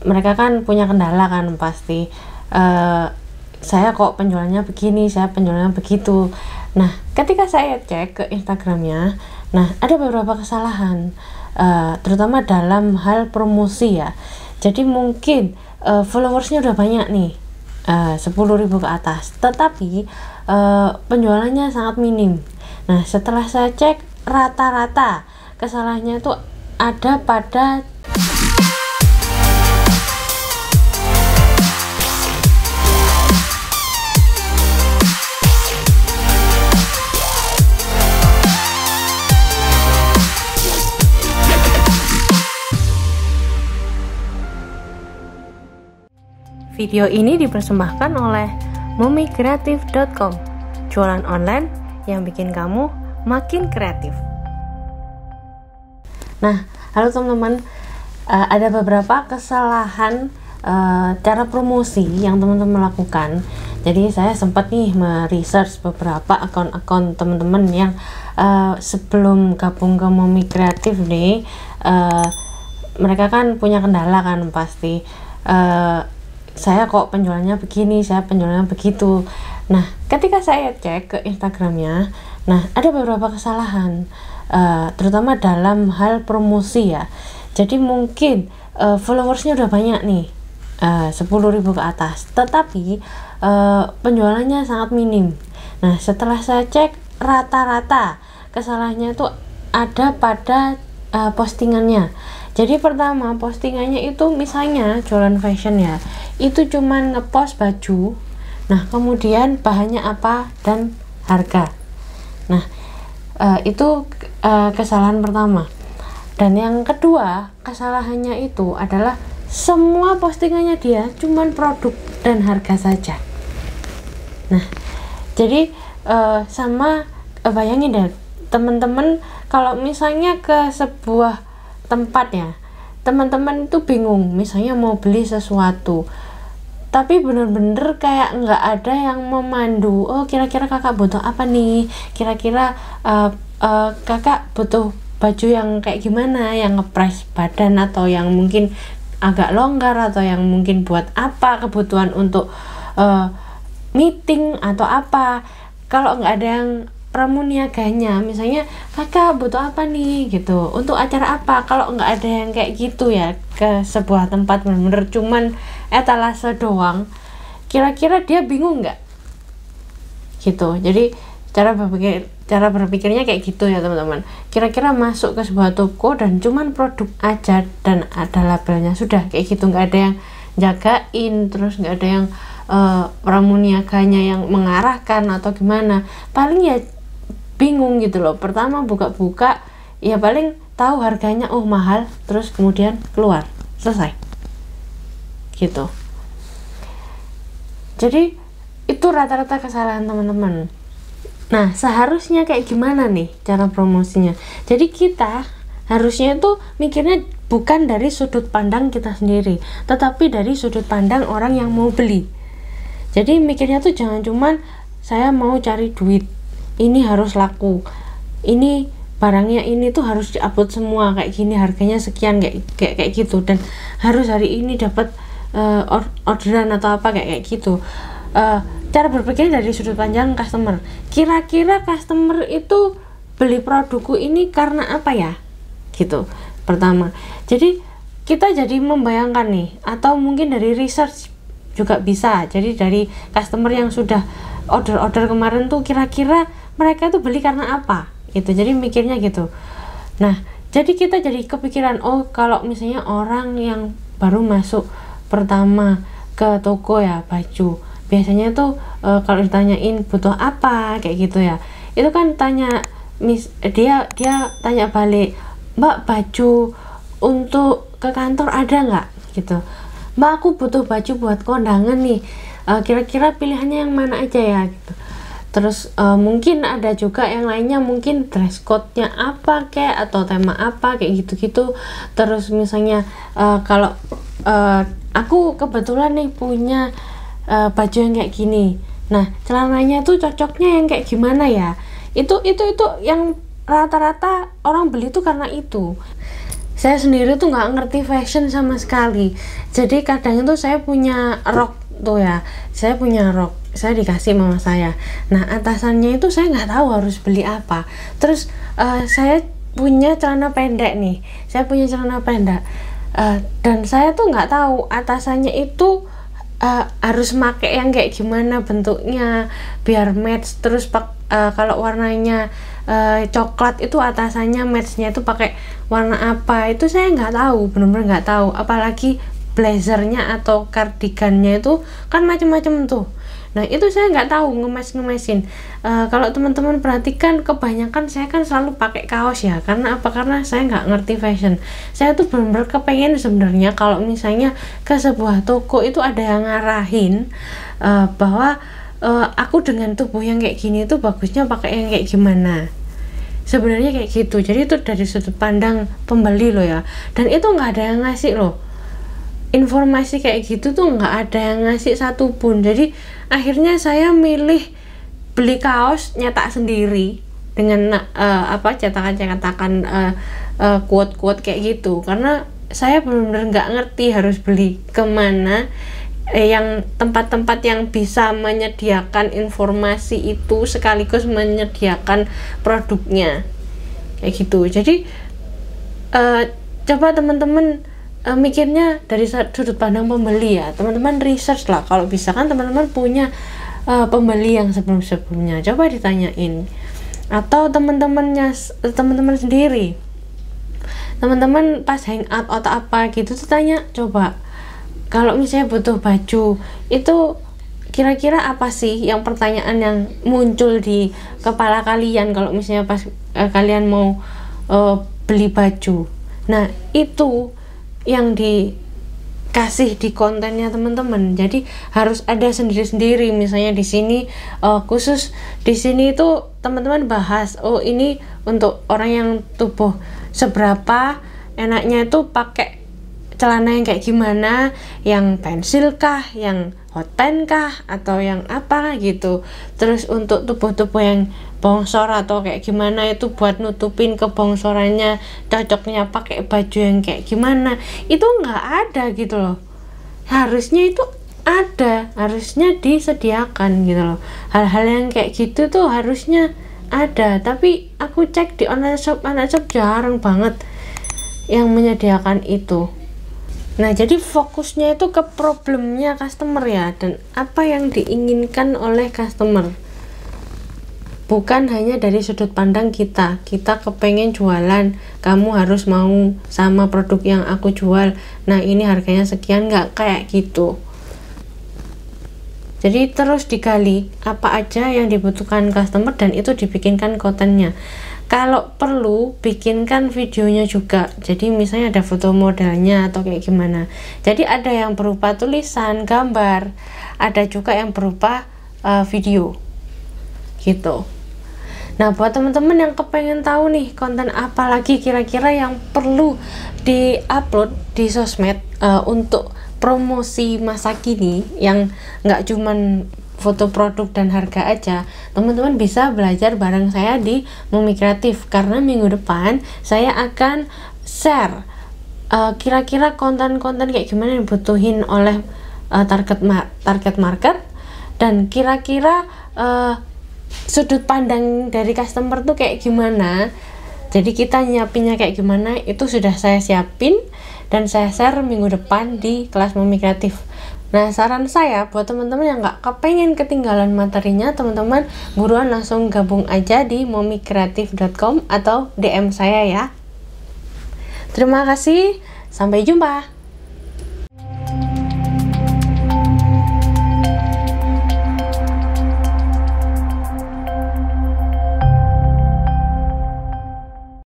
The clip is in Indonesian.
mereka kan punya kendala kan pasti. Saya kok penjualannya begini, saya penjualannya begitu. Nah, ketika saya cek ke Instagramnya, nah ada beberapa kesalahan, terutama dalam hal promosi ya. Jadi mungkin followersnya udah banyak nih, 10.000 ke atas, tetapi penjualannya sangat minim. Nah, setelah saya cek rata-rata kesalahannya itu ada pada video ini dipersembahkan oleh momikreatif.com, jualan online yang bikin kamu makin kreatif. Nah, halo teman-teman, ada beberapa kesalahan cara promosi yang teman-teman lakukan. Jadi saya sempat nih meresearch beberapa akun-akun teman-teman yang sebelum gabung ke Momi Kreatif nih, mereka kan punya kendala kan pasti. Saya kok penjualannya begini, saya penjualannya begitu. Nah, ketika saya cek ke Instagramnya, nah ada beberapa kesalahan, terutama dalam hal promosi ya. Jadi mungkin followersnya udah banyak nih, 10.000 ke atas, tetapi penjualannya sangat minim. Nah, setelah saya cek rata-rata kesalahannya itu ada pada postingannya. Jadi pertama, postingannya itu misalnya jualan fashion ya, itu cuman ngepost baju, nah kemudian bahannya apa dan harga. Nah, itu kesalahan pertama. Dan yang kedua, kesalahannya itu adalah semua postingannya dia cuman produk dan harga saja. Nah, jadi bayangin deh teman-teman, kalau misalnya ke sebuah tempat ya, teman-teman itu bingung misalnya mau beli sesuatu, tapi bener-bener kayak nggak ada yang memandu. Oh, kira-kira kakak butuh apa nih, kira-kira kakak butuh baju yang kayak gimana, yang ngepres badan atau yang mungkin agak longgar, atau yang mungkin buat apa, kebutuhan untuk meeting atau apa. Kalau nggak ada yang pramuniaganya, misalnya kakak butuh apa nih gitu, untuk acara apa, kalau nggak ada yang kayak gitu ya, ke sebuah tempat bener-bener cuman etalase doang, kira-kira dia bingung nggak gitu. Jadi cara berpikirnya kayak gitu ya teman-teman. Kira-kira masuk ke sebuah toko dan cuman produk aja dan ada labelnya, sudah kayak gitu, nggak ada yang jagain, terus nggak ada yang pramuniaganya yang mengarahkan atau gimana. Paling ya bingung gitu loh. Pertama buka-buka ya paling tahu harganya, oh mahal, terus kemudian keluar, selesai gitu. Jadi itu rata-rata kesalahan teman-teman. Nah, seharusnya kayak gimana nih cara promosinya? Jadi kita harusnya itu mikirnya bukan dari sudut pandang kita sendiri, tetapi dari sudut pandang orang yang mau beli. Jadi mikirnya tuh jangan cuman saya mau cari duit, ini harus laku, ini barangnya ini tuh harus diupload semua kayak gini, harganya sekian, kayak gitu, dan harus hari ini dapat orderan atau apa kayak gitu. Cara berpikir dari sudut pandang customer, kira-kira customer itu beli produkku ini karena apa ya gitu. Pertama, jadi kita jadi membayangkan nih, atau mungkin dari research juga bisa. Jadi dari customer yang sudah order kemarin tuh kira-kira mereka tuh beli karena apa gitu, jadi mikirnya gitu. Nah, jadi kita jadi kepikiran, oh kalau misalnya orang yang baru masuk pertama ke toko ya baju, biasanya tuh kalau ditanyain butuh apa kayak gitu ya, itu kan tanya dia tanya balik, mbak baju untuk ke kantor ada nggak gitu, mbak aku butuh baju buat kondangan nih, kira-kira pilihannya yang mana aja ya gitu. Terus mungkin ada juga yang lainnya, mungkin dress code-nya apa kayak, atau tema apa kayak gitu-gitu. Terus misalnya kalau aku kebetulan nih punya baju yang kayak gini, nah celananya tuh cocoknya yang kayak gimana ya, itu yang rata-rata orang beli tuh karena itu. Saya sendiri tuh nggak ngerti fashion sama sekali. Jadi kadang itu saya punya rok tuh ya, saya punya rok, saya dikasih mama saya. Nah atasannya itu saya nggak tahu harus beli apa. Terus saya punya celana pendek nih, saya punya celana pendek, dan saya tuh nggak tahu atasannya itu harus make yang kayak gimana bentuknya biar match. Terus kalau warnanya coklat itu atasannya matchnya itu pakai warna apa, itu saya nggak tahu, bener-bener nggak tahu. Apalagi blazernya atau cardigannya itu kan macam-macam tuh. Nah itu saya nggak tahu ngemesin. Kalau teman-teman perhatikan, kebanyakan saya kan selalu pakai kaos ya. Karena apa? Karena saya nggak ngerti fashion. Saya tuh benar-benar kepengen sebenarnya kalau misalnya ke sebuah toko itu ada yang ngarahin bahwa aku dengan tubuh yang kayak gini tuh bagusnya pakai yang kayak gimana. Sebenarnya kayak gitu. Jadi itu dari sudut pandang pembeli loh ya. Dan itu nggak ada yang ngasih loh. Informasi kayak gitu tuh nggak ada yang ngasih satupun. Jadi akhirnya saya milih beli kaos nyetak sendiri dengan cetakan-cetakan quote-quote kayak gitu, karena saya benar-benar nggak ngerti harus beli kemana, yang tempat-tempat yang bisa menyediakan informasi itu sekaligus menyediakan produknya kayak gitu. Jadi coba teman-teman mikirnya dari sudut pandang pembeli ya, teman-teman research lah. Kalau bisa kan teman-teman punya pembeli yang sebelum-sebelumnya, coba ditanyain. Atau teman-teman sendiri, teman-teman pas hangout atau apa gitu tuh tanya, coba kalau misalnya butuh baju itu kira-kira apa sih yang pertanyaan yang muncul di kepala kalian kalau misalnya pas kalian mau beli baju. Nah itu yang dikasih di kontennya teman-teman. Jadi harus ada sendiri-sendiri. Misalnya di sini khusus di sini itu teman-teman bahas, oh ini untuk orang yang tubuh seberapa, enaknya itu pakai celana yang kayak gimana, yang pensil kah, yang hot pants kah, atau yang apa gitu. Terus untuk tubuh-tubuh yang bongsor atau kayak gimana, itu buat nutupin kebongsorannya cocoknya pakai baju yang kayak gimana. Itu nggak ada gitu loh. Harusnya itu ada, harusnya disediakan gitu loh. Hal-hal yang kayak gitu tuh harusnya ada, tapi aku cek di online shop jarang banget yang menyediakan itu. Nah jadi fokusnya itu ke problemnya customer ya, dan apa yang diinginkan oleh customer, bukan hanya dari sudut pandang kita kepengen jualan, kamu harus mau sama produk yang aku jual, nah ini harganya sekian, nggak kayak gitu. Jadi terus digali apa aja yang dibutuhkan customer dan itu dibikinkan kontennya. Kalau perlu bikinkan videonya juga, jadi misalnya ada foto modelnya atau kayak gimana. Jadi ada yang berupa tulisan, gambar, ada juga yang berupa video gitu. Nah buat teman-teman yang kepengen tahu nih konten apa lagi kira-kira yang perlu di-upload di sosmed untuk promosi masa kini, yang nggak cuman foto produk dan harga aja, teman-teman bisa belajar bareng saya di Mumi Kreatif, karena minggu depan saya akan share kira-kira konten-konten kayak gimana yang dibutuhin oleh target market, dan kira-kira sudut pandang dari customer tuh kayak gimana. Jadi kita nyiapinnya kayak gimana itu sudah saya siapin dan saya share minggu depan di kelas Mumi Kreatif. Nah saran saya buat teman-teman yang nggak kepengen ketinggalan materinya, teman-teman buruan langsung gabung aja di momikreatif.com atau DM saya ya. Terima kasih, sampai jumpa.